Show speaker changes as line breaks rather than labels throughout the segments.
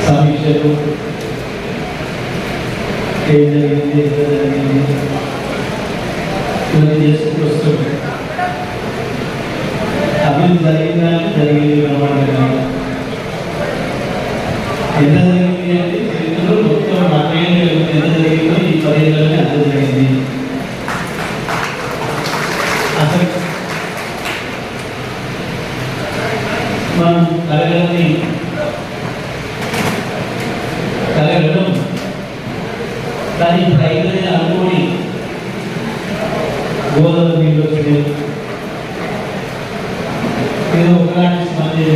సమీక్షలు ఇవన్నీ చేసుకుంటూ వస్తున్నాయి. అభివృద్ధి జరిగిందా జరిగింది ప్రమాణంగా ఎంత జరిగింది అంటే చరిత్రలో మొత్తం 40 ఏళ్ళు ఎంత జరిగిందో ఈ 10 ఏళ్ళలోనే అంత జరిగింది. అసలు మనం కలగడం కానీ రైతులని అనుకోని గోదావరి నీళ్ళు వచ్చినాయి. ఏదో ఒకలాంటి మంది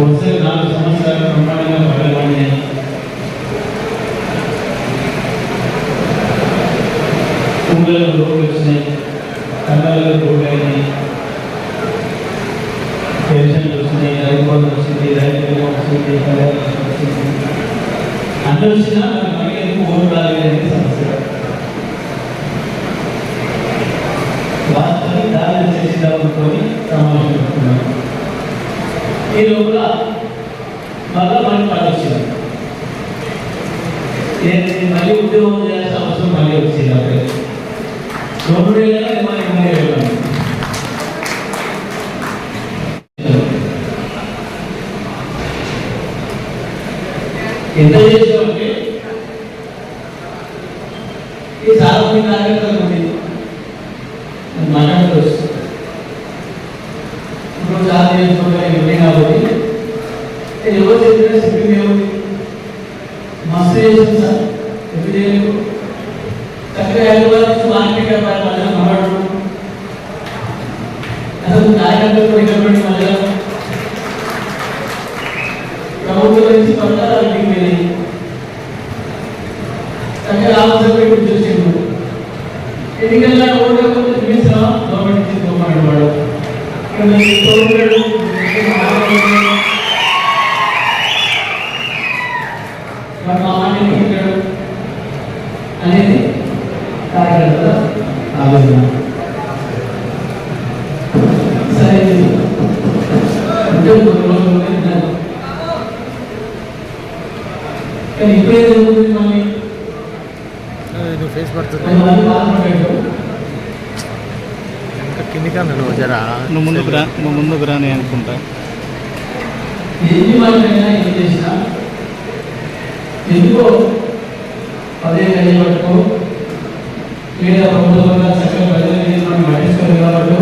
వస్తే 4 సంవత్సరాలు ప్రమాణంగా పడబడినాయి. ఊళ్ళలో రోడ్లు వచ్చినాయి, కన్నలలో రోడ్లు అయినాయి, పెన్షన్లు వచ్చినాయి, రైతు బంధు వచ్చింది, రైతు బీమా వచ్చింది, వచ్చింది. అన్నీ వచ్చినా మనకి ఎందుకు ఓటు రాలేదనేది సమస్య. వాస్తవాన్ని దాన్ని చేసేదామనుకొని సమావేశం పెట్టుకున్నాం. ఈ లోపల మళ్ళీ మనకి పని వచ్చింది. మళ్ళీ ఉద్యోగం చేయాల్సిన అవసరం మళ్ళీ వచ్చింది. అప్పుడే 2 ఏళ్ళ మనం 3 ఏళ్ళు ఎంత చేసామంటే ఈ సార్వత్రిక కార్యక్రమం ఉంది మాట్లాడుతూ వస్తుంది. ఇప్పుడు చాలా చేసుకుంటారు ఇవన్నీ కాబట్టి ఎవరు చెప్పినా చెప్పింది ఏముంది మస్తు చేసింది సార్. ఎప్పుడు చేయలేదు చక్కగా హైదరాబాద్ నుంచి మార్కెట్ మధ్యలో మాట్లాడు అసలు కార్యకర్తలు ఇక్కడ మధ్యలో ప్రభుత్వం నుంచి పట్టాలు వెళ్ళి చక్కగా ఆలోచన చూసిండు. ఎన్నికల్లో ఓడిపోతే చూపిస్తాం గవర్నమెంట్ తీసుకోమన్నాడు. అనేది కార్యకర్తల ఆలోచన. సరే అంటే కొన్ని రోజులు కానీ ఇప్పుడేదో మళ్ళీ
ఫేస్ పడుతుంది కిందికా నువ్వు జరా నువ్వు ముందుకు రా నేను అనుకుంటా.
ఎన్ని వాళ్ళైనా ఏం చేసినా ఎందుకో పదే కలిగి పట్టుకో లేదా ప్రభుత్వంగా చక్కగా ప్రజలు మనం పట్టించుకోవాలి కాబట్టి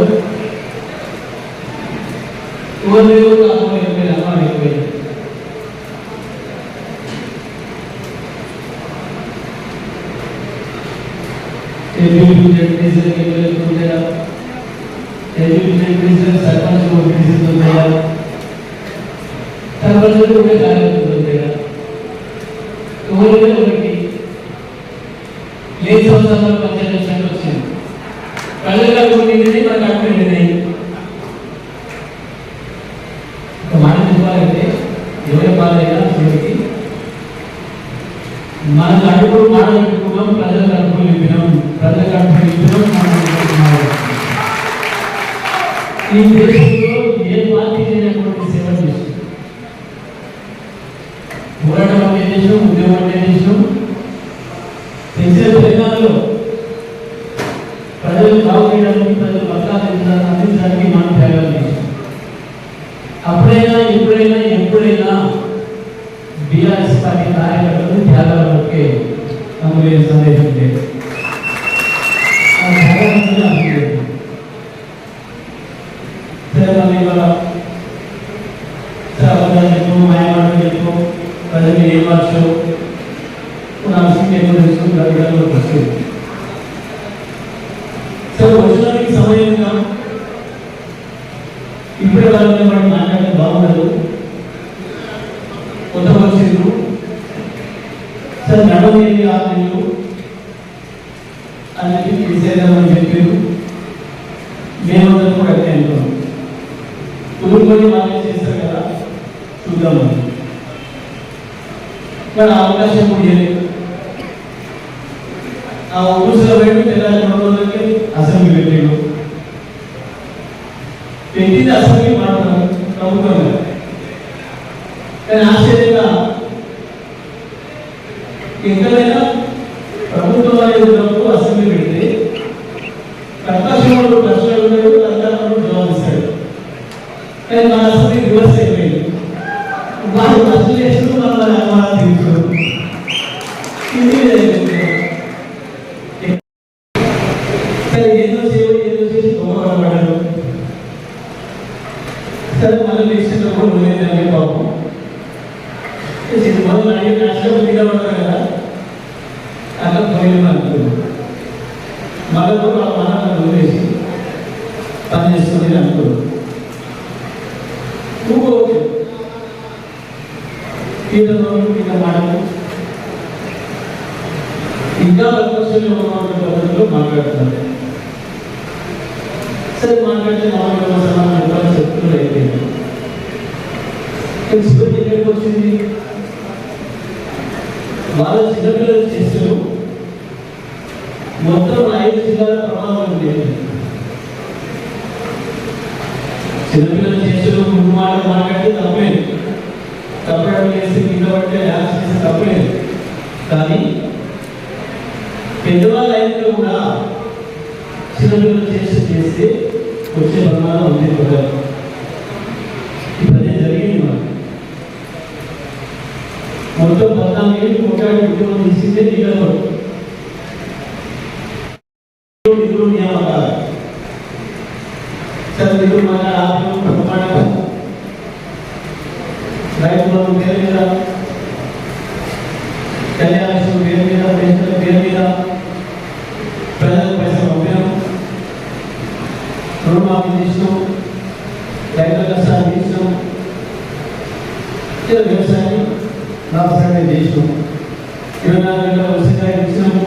ఎవరు అమ్మ ఎక్కువైంది. మనకు అడుగులు మాట్లాడుకున్నాం, ప్రజలకు అడుగులు ఇప్పినాం, ప్రజలకు అడుగులు ఇప్పినాం. ఈ దేశంలో ఏ పార్టీ చేయనటువంటి సేవ చేస్తుంది. పోరాటం అంటే చేసాం, ఉద్యోగం అంటే చేసాం. తెలిసే తెలంగాణలో ప్రజలు బాగుపడడానికి, ప్రజలు పథకాలు అందించడానికి మనం త్యాగాలు చేసాం. అప్పుడైనా ఎప్పుడైనా బీఆర్ఎస్ పార్టీ కార్యకర్తలు త్యాగాలకే అందులో సందేశం లేదు. మాయమాటలు చెప్పు, ప్రజలు ఏ భాష వస్తుంది. సరే వచ్చినానికి సమయంగా ఇప్పుడే వాళ్ళని మనం మాట్లాడితే బాగుండదు. కొత్త వచ్చిండ్రు సార్ నడవలేదు 6 నెలలు అని చెప్పి తీసేద్దామని చెప్పారు. మేమందరం కూడా అట్టే అనుకున్నాం. ఊరుకొని వాళ్ళే చేస్తారు కదా చూద్దామని. కానీ అవకాశం కూడా లేదు. ఆ ఊరుసులో బయట తెల్లారి 2 రోజులకి అసెంబ్లీ పెట్టాడు. పెట్టింది అసెంబ్లీ మాట్లాడారు ప్రభుత్వంగా. కానీ ఆశ్చర్యంగా ఎక్కడైనా ప్రభుత్వం అనేది ఉన్నప్పుడు అసెంబ్లీ పెడితే ప్రకాశంలో ప్రశ్నలు ఉన్నాడు, అధికారులు జవాబిస్తాడు. కానీ మన అసెంబ్లీ రివర్స్ అయిపోయింది. వాళ్ళు ప్రశ్నలు చేస్తూ మన అనుమానాలు తీర్చారు. సరే ఏదో చేసి గొప్పపడబడ్డాడు. సరే మళ్ళీ వేసినప్పుడు ఉండేదాన్ని పాపం మొదలు అడిగి నేషనల్ మీద పడతారు కదా అట్లా పోయిన అనుకున్నాను. మళ్ళీ కూడా మన వదిలేసి పని చేసుకుని అనుకున్నాను. ఓకే ఈత మాటలు ఇంకా ప్రపంచంలో ఉన్న పద్ధతిలో మాట్లాడుతున్నారు. సరే మాట్లాడితే మామూలుగా చెప్తున్నారు అయిపోయింది. చివరికి ఎక్కడికి వచ్చింది? వాళ్ళ చిన్నపిల్లలు చేస్తారు మొత్తం 5 జిల్లాల ప్రభావం ఉండేది. చిన్నపిల్లలు చేస్తారు ముందు మాట్లాడితే తప్పలేదు, తప్పడం చేస్తే కింద పడితే డ్యాన్స్ చేస్తే తప్పలేదు. కానీ పెద్దవాళ్ళు అయితే కూడా చిన్నపిల్లలు చేస్తే వచ్చే ప్రమాదం ఉంది. ఇప్పుడు అదే జరిగింది. మొత్తం 14 ఏళ్ళు కొట్టాడు ఉద్యోగం తీసిందే నీళ్ళలో నిధులు నియామకాలు. సరే నిధులు మన ఆర్థిక రైతుల పేరు మీద, కళ్యాణ పేరు మీద, పెన్షన్ల పేరు మీద ప్రజలకు పైసలు పంపాం, రుణమాఫీ చేసినాం, రైతుల కష్టాలు తీసినాం, వ్యవసాయం లాభసాయం చేసినాం, 24 గంటల ఉచితంగా ఇచ్చినాము.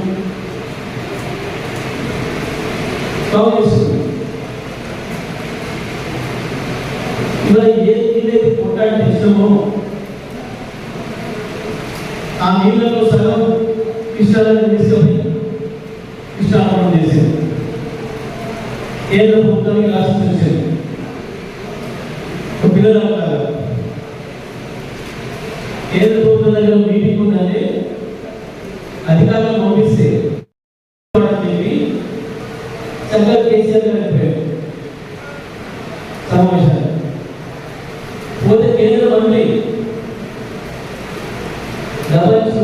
ఇలా ఏదైతే కొట్టాడి ఇష్టమో ఆ నీళ్ళలో సగం ఇష్టాలను తీసుకొని ఇష్టాపనం చేసేది. కేంద్ర ప్రభుత్వానికి రాష్ట్రం చేసేది. పిల్లలు కాదు, కేంద్ర ప్రభుత్వం దగ్గర మీటింగ్ ఉందంటే అధికారులు పంపిస్తే చెప్పి చక్కగా కేసీఆర్ గారు చెప్పారు సమావేశాలు. పోతే కేంద్ర మంత్రి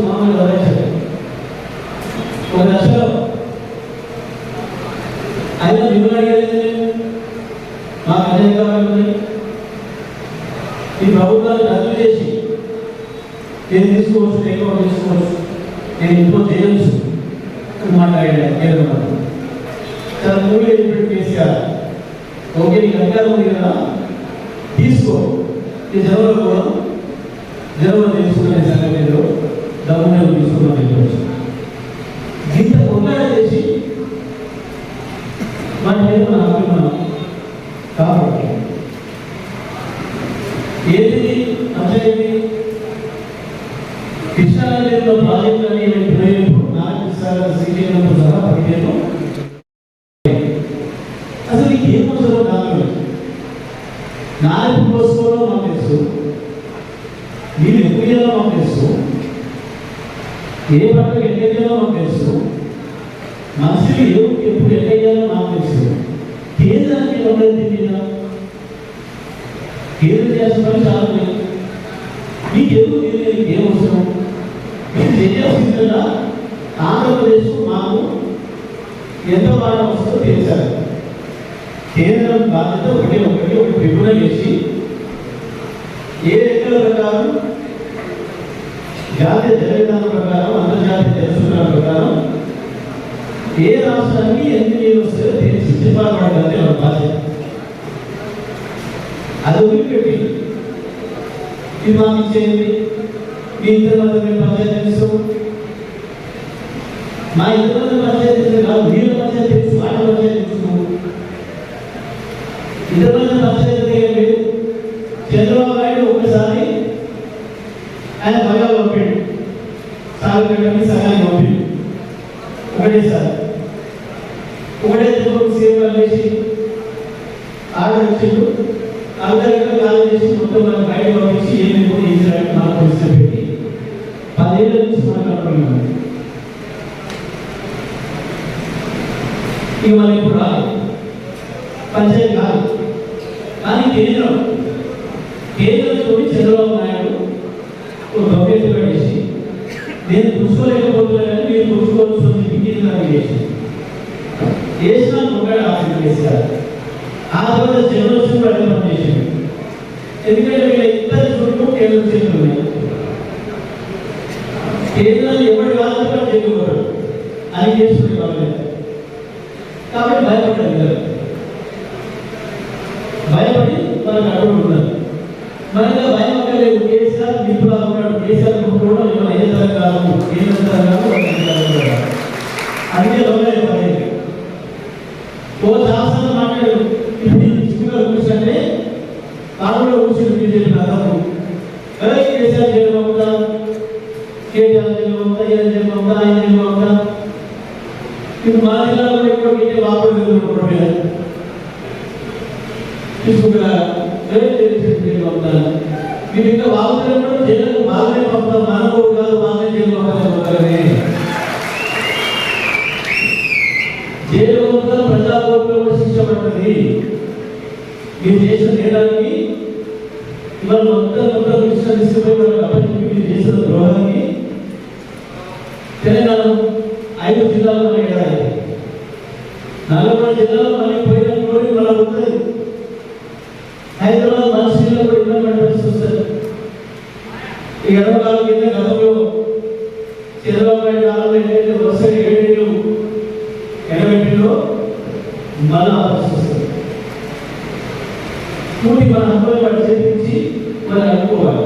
మామూలు గమనించారు 1 లక్షలో ఆయన మిమ్మల్ని అడిగేది మాకు అనేక కావాలి. ఈ ప్రభుత్వాన్ని రద్దు చేసి నేను తీసుకోవచ్చు, ఎక్కువ తీసుకోవచ్చు, నేను ఇంట్లో చేయవచ్చు అని మాట్లాడాడు కేంద్ర మంత్రి. చాలా మూడు చెప్పాడు కేసీఆర్, ఓకే నీకు అధికారం ఉంది కదా తీసుకో, ఈ జనంలో కూడా జనంలో తీసుకునే సంగతిలో గవర్నమెంట్ తీసుకున్న చెప్పవచ్చు. ఇంత కొట్లాడ చేసి మన మీద మన అభిమానం కాబట్టి ఏది అంటే కృష్ణానదిలో ప్రాజెక్టు అని నాగసాగర్ శ్రీశైలంతో సహా 15 అసలు ఏం అవసరం కాదు. నాలుగు పోసుకోవడం మాకు తెలుసు, నీళ్ళు ఎక్కువ చేయాలో మాకు తెలుసు, ఏ పంటకు ఎక్కయ్యాలో మాకు తెలుసు, మనుషులు ఎప్పుడు ఎక్కయ్యాలో మాకు తెలుసు. కేంద్రానికి ఎవరైతే తెలియదా? కేంద్రం చేస్తున్నారు చాలా మీకు ఎందుకు తెలియదు? ఏం అవసరం? మీరు చేయాల్సిందిగా ఆంధ్రప్రదేశ్ మాకు ఎంత బాగా వస్తుందో తెలిసారు. కేంద్రం బాధ్యత ఒక ట్రిబ్యునల్ వేసి ఏ లెక్కల ప్రకారం జాతీయ జల విధానం ప్రకారం అంతర్జాతీయ జల సూత్రాల ప్రకారం ఏ రాష్ట్రానికి ఎన్ని నీళ్ళు వస్తాయో తెలిసి సిఫారపడాలి వాళ్ళ బాధ్యత. అది వదిలిపెట్టి ఇది మాకు ఇచ్చేయండి, మీ ఇద్దరు మధ్య మేము పంచాయతీ చేస్తాం, మా ఇద్దరు మధ్య పంచాయతీ కాదు, మీరు పంచాయతీ ఇక మనం ఇప్పుడు రాదు పంచాయతీ కాదు. కానీ కేంద్రంతో చంద్రబాబు నాయుడు ఒక గౌరవ చేసి నేను కూర్చోలేకపోతున్నాను, మీరు కూర్చోవలసి కేంద్రాన్ని చేసిన ఒకటి ఆఫీస్ చేశారు. ఆ తర్వాత జనరల్ అదే పనిచేసింది. ఎందుకంటే వీళ్ళ ఇద్దరు చుట్టూ కేంద్రం చేతులు ఉన్నాయి. కేంద్రాన్ని ఎవరి వాళ్ళతో చేయకూడదు అని చేసుకునే వాళ్ళు కాబట్టి భయపడ్డారు. భయపడి మనకు అడుగులు ఉన్నారు. మనకి భయం అక్కర్లేదు. కేసీఆర్ నిపుణులు ఉన్నాడు. కేసీఆర్ కూడా ఎవరు ఏ తరగాలు కేంద్ర తరగాలు అందుకే లోపల పడేది ఓ శాసనం మాట్లాడు. ఇప్పుడు చిక్కుగా కూర్చంటే కాలంలో కూర్చుని బీజేపీ అర్థము కేసీఆర్ జైలు అవుతా, కేటీఆర్ జైలు అవుతా, ఏ జైలు అవుతా, ఆయన జైలు అవుతా. ఇప్పుడు మా జిల్లాలో ఎక్కువ గిట్టే వాపసు తీసుకుంటారా జైలు అవుతాను. మీరు ఇంకా వాగుతున్నప్పుడు జైలు బాగానే పంపుతారు. మానవుడు కాదు, బాగానే జైలు అవుతారని జైలు అవుతారు. ప్రజాకోర్టులో శిక్ష పడుతుంది. మీరు చేసిన నేరానికి ఇవాళ మొత్తం శిక్షణ తీసుకుపోయి వాళ్ళకి అప్పటికి మీరు చేసిన ద్రోహానికి తెలంగాణ 5 జిల్లాల్లో ఏడాది 40 జిల్లాలో మళ్ళీ పోయిన రోజు మళ్ళీ ఉంటుంది. హైదరాబాద్ మనసులో కూడా ఇబ్బంది పరిస్థితి వస్తుంది. ఈ ఎడవకాల కింద గతంలో చంద్రబాబు నాయుడు కాలంలో ఏంటంటే వరుసగా 7 ఏళ్ళు ఎడబెట్టిలో మళ్ళా పరిస్థితి వస్తుంది. పూర్తి మన హక్కులు వాటి చేతించి మనం అనుకోవాలి.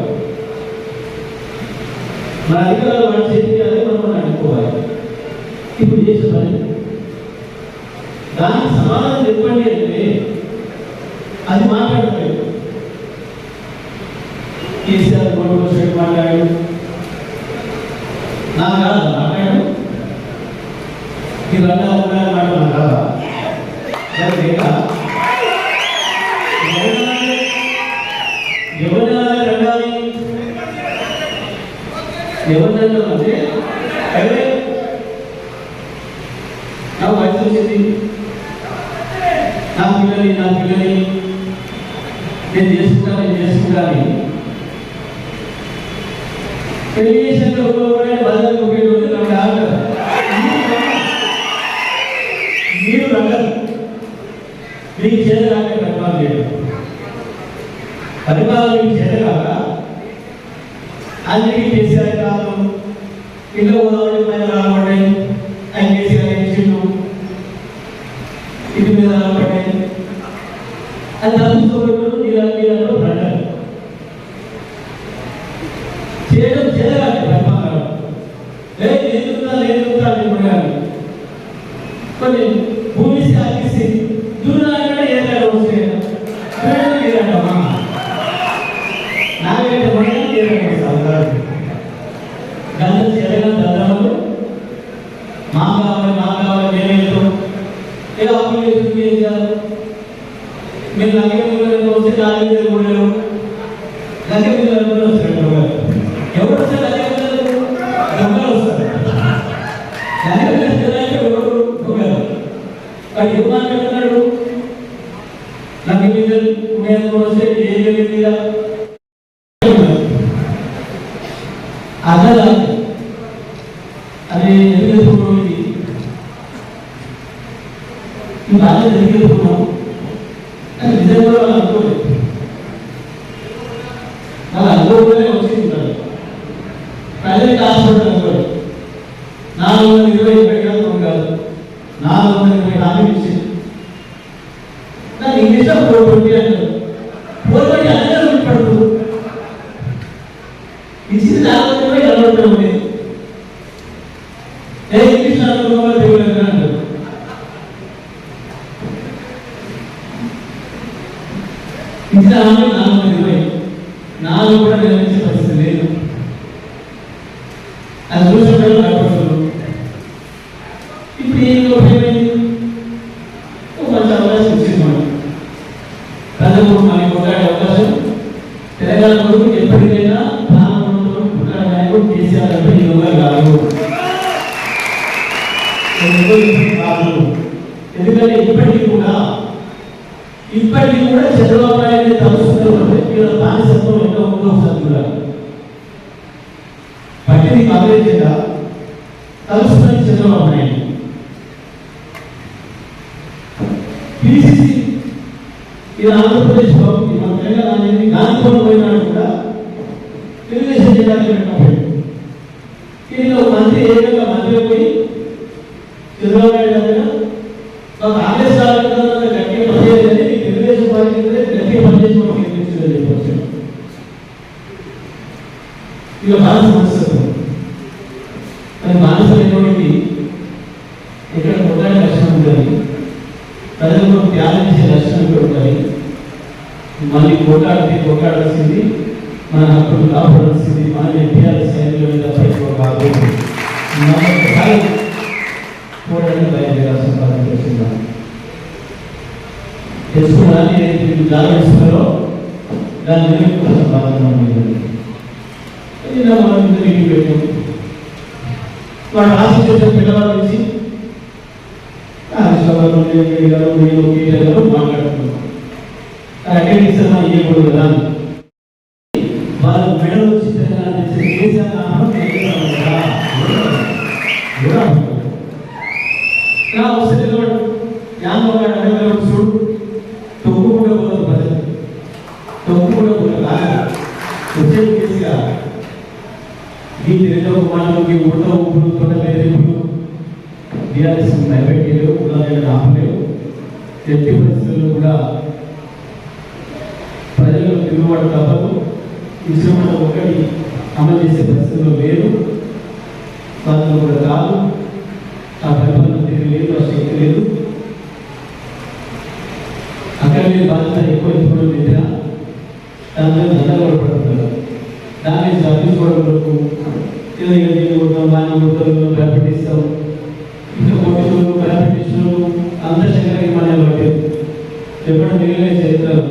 మన అధికారులు వాటి చేతించాలి, మనం అనుకోవాలి. ఇప్పుడు చేసే పని దానికి సమాధానం చెప్పండి అంటే అది మాట్లాడలేదు. కేసీఆర్ గొడవ మాట్లాడాడు, నా కాదు మాట్లాడు. మీరు అన్నా ఉన్నాయని మాట నా కాదా ఎవరినంటే నాకు వయసు వచ్చింది, నా పిల్లని నేను చేసుకుంటాను పెళ్లి చేసిన బజార్ మీరు రంగం మీకు చేతగాక పరిపాలన చేయడం, పరిపాలన మీకు చేతగాక అన్నిటికీ కేసీఆర్ కాదు ఇంట్లో పోదామని పైన రాబడ్డాయి. ఆయన కేసీఆర్ ఇచ్చిండు, ఇంటి మీద రాబడ్డాయి. అది తలుచుకోబెట్టు నీళ్ళలో పడ్డారు. చేయడం చేతగాక పరిపాలన లేదు కొన్ని భూమి సాగిసి దూరాలంటే ఏదైనా వస్తే నాకైతే గంట చేరగా దండాలు మా కావాలి మేమేంటో ఏ అప్పులు చేశారు. మీరు లంకె వస్తే 4 వేలు కొడలేరు. లంకె పిల్లలు వస్తారు. ఎవరు వస్తే లంకె పిల్లలు దొంగలు వస్తారు. లంకె పిల్లలు ఎవరు దొంగలు వాడు ఏం మాట్లాడుతున్నాడు. లంకె పిల్లలు వస్తే ఏ అదే అది ఎదుగుతుంది. ఇంకా అదే ఎదుగుతున్నాం కానీ నిజంగా వాళ్ళు అనుకోలేదు. వాళ్ళు అనుకోవడమే వచ్చింటారు. ప్రజలకు ఆశపడ్డ అనుకోలేదు. 420 పెట్టడం కాదు, 420 హామీ ఇచ్చింది. నాకు ఇంగ్లీష్లో 420 అంటారు. 420 అందరూ పడుతుంది. ఇచ్చింది 420 కనబడుతూ ఉంది. ఇంగ్లీష్ అనుకున్న దేవుడు అంటారు. ఇచ్చిన హామీ 420 నాలుగు కూడా నిర్వహించే పరిస్థితి లేదు. అది చూసిన భయపడుతున్నారు. ఇప్పుడు ఏమైంది మంచి అవకాశం ఇచ్చింది. మనం ప్రజలకు మనకి కొట్లాడే అవకాశం తెలంగాణ కొడుకు ఎప్పటికైనా కేసీఆర్ అంటే కాదు. ఎందుకంటే ఇప్పటికీ కూడా చంద్రబాబు నాయుడు తలుస్తున్నారు. వీళ్ళ బానిసత్వం ఎంత ఉందో ఒకసారి చూడాలి. పట్టిని కాంగ్రెస్ తలుస్తున్నది చంద్రబాబు నాయుడు. పిసిసి ఇది ఆంధ్రప్రదేశ్ మన తెలంగాణ గాంధీభవన్ పోయినాడు కూడా తెలుగుదేశం జిల్లాకి పెట్టినప్పుడు దీనిలో మంత్రి ఏకంగా మంత్రి పోయి చంద్రబాబు నాయుడు దగ్గర కాంగ్రెస్ గట్టిగా పనిచేయాలని తెలుగుదేశం పార్టీ గట్టిగా పనిచేసి నిర్ణయించిందని చెప్పవచ్చు. ఇక బానిస సమస్య కానీ బానిసమైనటువంటి ఇక్కడ కొట్లాడే లక్షణం ఉండాలి, ప్రజలకు త్యాగం చేసే లక్షణం కూడా ఉండాలి. మళ్ళీ కొట్లాడాల్సింది మన హక్కులు కాపాడాల్సింది మన ఎన్టీఆర్ శైలిలో కాదు. మరొకసారి పోరాటం బయలుదేరాల్సిన బాధ్యత వచ్చిందాం. తెలుసుకోవడానికి ఏదైతే జాగ్రత్త ఇస్తున్నారో దాన్ని నిలబెట్టుకోవాల్సిన బాధ్యత మనం ఇంటికి పెట్టాం. వాడు ఆశించే పిల్లవాళ్ళ నుంచి మాట్లాడుతున్నాం. అకాడమిక్స్ ఇవ్వకూడదు కదా, వాళ్ళు మెడల్ వచ్చి వస్తే చూడు తొక్కు కూడా పోదు, ప్రజలు తొక్కు కూడా పోదు వచ్చే కేసుగా ఈ రెండో కుమారులకి ఉడత ఊపులు తొడ బెదిరింపులు టీఆర్ఎస్ భయపెట్టలేవు, ఉదాహరణ ఆపలేవు. ఎట్టి పరిస్థితుల్లో కూడా ప్రజలకు తిరుగుబాటు తప్పదు. ఇష్టమైన ఒకటి అమలు చేసే పరిస్థితుల్లో లేదు, వాళ్ళలో కూడా కాదు. ఆ పరిపాలన తీరు లేదు, ఆ శక్తి లేదు. అక్కడ మీరు బాధ్యత ఎక్కువ ఎత్తుకోవడం పెట్టినా దాని మీద దండలు పడుతున్నారు. దాన్ని తప్పించుకోవడం వరకు భయపెట్టిస్తాం, ఇంకా కొట్టులు భయపెట్టించు అంతశంకరకి మన పట్టారు. ఎప్పుడు మిగిలిన చరిత్రలో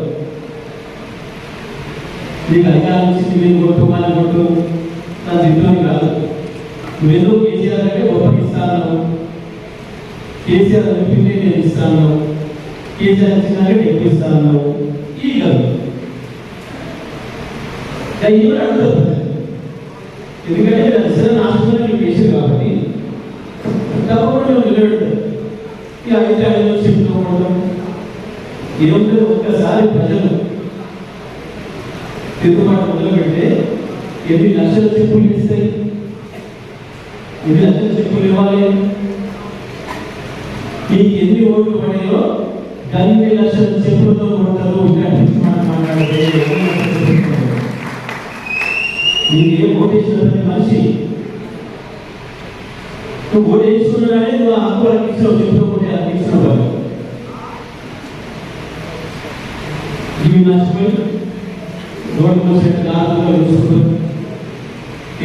నీకు అధికారం వచ్చింది, మీరు కొట్టు మన కొట్టు నా తిట్టుని కాదు. నువ్వేదో కేసీఆర్ అంటే ఒప్పగిస్తాను, కేసీఆర్ అనిపించి నేను ఇస్తాను, కేసీఆర్ ఇచ్చినాక ఎక్కిస్తాను. ఈ కాదు ఇవి అడుగుతారు. ఎందుకంటే దసరా నాశనం నీకు వేసారు కాబట్టి తప్పకుండా నిలబెడతారు. ఈ అయితే ఐదు చెప్పుకోవడం ఏముంటే ఒక్కసారి ప్రజలు తిరుగుబాటు మొదలుపెడితే ఎన్ని లక్షల చెప్పులు ఇస్తాయి, ఎన్ని లక్షల చెప్పులు ఇవ్వాలి, మీకు ఎన్ని ఓట్లు పడాయో అన్ని లక్షల చెప్పులతో కొడతారు. మాట్లాడితే నీకు ఏ ఓటేసిన మనిషి నువ్వు ఓటు వేసుకున్నానే నువ్వు హక్కు అందించావు, చెప్పుకోకుంటే అందించినావు. ఇవి నష్టపోయి రోడ్డు మూసేట దారులుగా చూసుకుంటారు.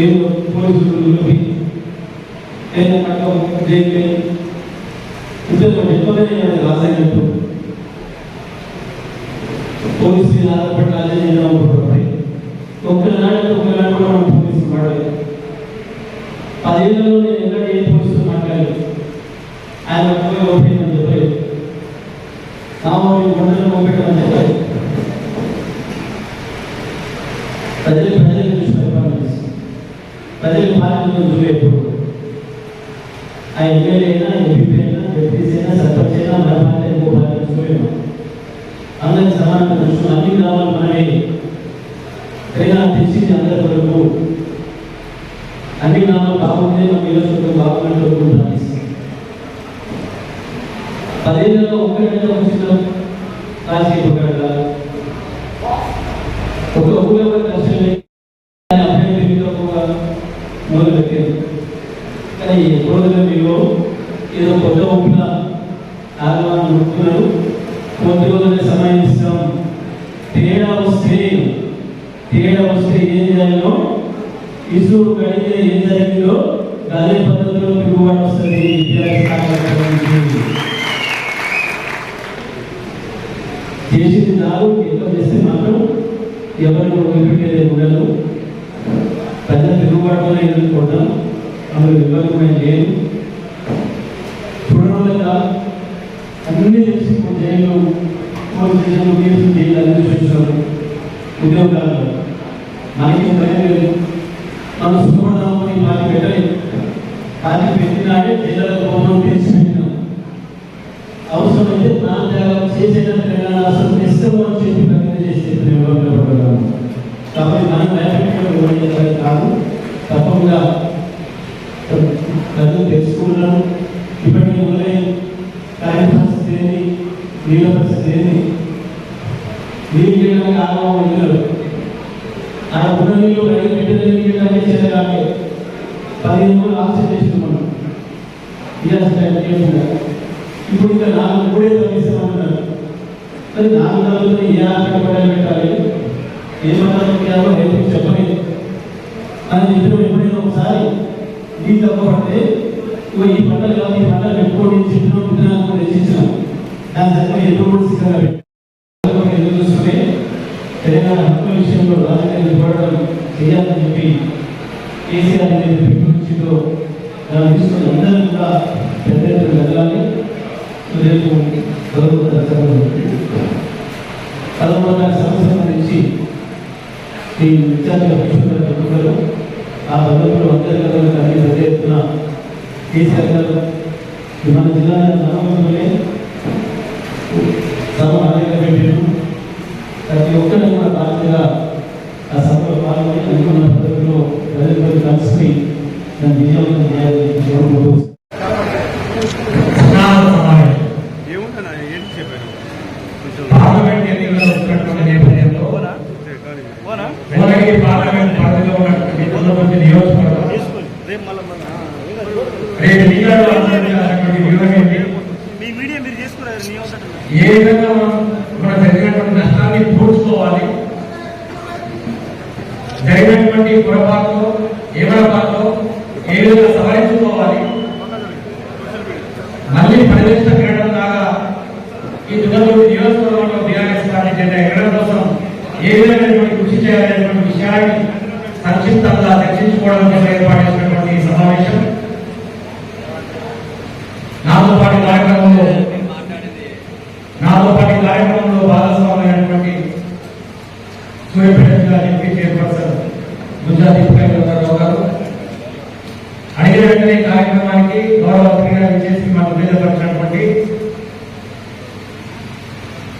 ఏదో పోలీసులు ఏదైనా పట్టం జైలు ఉద్యోగం ఎక్కువనే రాజైనట్టు పోలీసు మీద ఆధారపడి రాజైన అనుకుంటున్నాయి. ఒకనాడు కూడా మనం పోలీసులు మాట్లాడలేదు. 10 ఏళ్లలో నేను ఎక్కడ ఏ పోలీసులు మాట్లాడలేదు. ఆయన పోయి ఓపెన్ చెప్పలేదు, సామాన్యులు గుండెలు ఓపెట్టమని చెప్పలేదు. ప్రజలు చూసి పరిపాలన చేస్తారు. ప్రజలు పాలన చూడేప్పుడు ఆ ఎమ్మెల్యే అయినా ఎంపీ అయినా ఎంపీసీ అయినా సర్పంచ్ అయినా మన పార్టీ ఇంకో పార్టీ చూడలేము. అందరికి సమానంగా చూసుకుని అన్ని గ్రామాలు మనమే తెలంగాణ తెచ్చింది అందరి వరకు. అన్ని గ్రామాలు బాగుంది, మన నియోజకవర్గం బాగున్నట్టు ప్రార్థిస్తాం. 10 ఏళ్లలో ఒక్కరిగా వచ్చిన రాజకీయ ప్రకారంగా ఒక ఊళ్ళో దర్శనం అభ్యర్థి మొదలుపెట్టారు. కానీ రోజుల మీరు ఏదో కొత్త ఊపిన ఆగమనం నడుపుతున్నారు. కొద్ది రోజులనే సమయం ఇస్తాం. తేడా వస్తే ఏం చేయాలో ఇసుడు కడిగితే ఏం జరిగిందో అదే పద్ధతిలో తిరుగుబాటు వస్తుంది. చేసింది నాలుగు ఎక్కువ చేస్తే మాత్రం ఎవరిని వదిలిపెట్టేది ఉండదు. ప్రజల తిరుగుబాటులో ఎదుర్కొంటాం. అందులో విభాగమైన లేదు చూడడం కాదు. అన్ని ఇవన్నీ తెలిసి జైలు పోలీస్ స్టేషన్లు కేసులు జైలు అన్ని చూపించారు ఉద్యోగాలు. మనకి భయం లేదు, మనం సుఖపడదామని పార్టీ పెట్టలేదు. పార్టీ పెట్టినాడే జైల్లో పోవడం తెలిసి పెట్టినాం. అవసరమైతే ప్రాణత్యాగం చేసేటట్టు తెలంగాణ అసలు ఇష్టం చేసి ప్రక్రియ చేసే నిలబడగలము. కాబట్టి మనం భయపెట్టడం కాదు, తప్పకుండా ప్రజలు తెలుసుకుంటున్నాను. ఇప్పటికీ మొదలై కార్య పరిస్థితి ఏంటి, నీళ్ళ పరిస్థితి ఏంటి, నీళ్ళు చేయడానికి ఆగమం ఇల్లు ఆ ఉన్న నీళ్ళు రైతు పెట్టిన నీళ్ళు చేయాలి. 15 రోజులు ఆక్సిజన్ చేసుకున్నాం ఇప్పుడు ఇంకా 4 మూడే తగ్గిస్తామంటున్నారు. మరి 4 నెలలతో ఏ ఆర్థిక పడాలి పెట్టాలి, ఏ పడాలో రైతులకు చెప్పలేదు అని చెప్పిన ఎప్పుడైనా ఒకసారి నీళ్ళు తప్పబడితే ఈ పంటలు కాదు, ఈ పంటలు పెట్టుకోండి చెప్పిన విధానాన్ని రచించినాం. దాని దగ్గర ఎప్పుడు సిద్ధంగా పెట్టాలి ఎదురు చూసుకునే తెలంగాణ హక్కుల విషయంలో రాజకీయాలు పోరాటం చేయాలని చెప్పి కేసీఆర్ పిలుపునిచ్చిందో దాన్ని తీసుకుని అందరూ కూడా పెద్ద ఎత్తున వెళ్ళాలి. రేపు 11వ సంవత్సరం నుంచి ఈ విద్యార్థుల చెప్తున్నారు. ఆ పద్ధతులు అందరి కథలు కానీ పెద్ద ఎత్తున కేసీఆర్ గారు మన జిల్లా నమ్మకంలోనే సభ పెట్టారు. ప్రతి ఒక్కరిని కూడా బాధ్యతగా ఆ సభలో పాల్గొని అనుకున్న పద్ధతిలో ప్రజలతో కలిసి దాన్ని విజయవంతం చేయాలని పార్లమెంట్ ఎన్నికల్లో వచ్చినటువంటి నేపథ్యంలో పార్లమెంట్ పరిధిలో ఉన్నటువంటి నియోజకవర్గం ఏ విధంగా మన జరిగినటువంటి నష్టాన్ని పూడ్చుకోవాలి, జరిగినటువంటి పొరపాట్లు ఏమరపాట్లు ఏ విధంగా సవరించుకోవాలి, మళ్ళీ పరిరక్షణ చేయడం దాకా ఈ దుర్గతోటి నియోజకవర్గంలో బీఆర్ఎస్ పార్టీ జెండా ఎగరడం కోసం ఏ విధమైనటువంటి కృషి చేయాలనేటువంటి విషయాన్ని సంక్షిప్తంగా చర్చించుకోవడం కోసం ఏర్పాటు చేసినటువంటి ఈ సమావేశం నాతో పాటు కార్యక్రమంలో భాగస్వామైనటువంటి సూర్యాపేట జిల్లా డిప్యూటీ చైర్పర్సన్ గుజరాత్ రావు గారు అడిగిన వెంటనే కార్యక్రమానికి గౌరవ క్రీడా చేసి మాకు నిలబడినటువంటి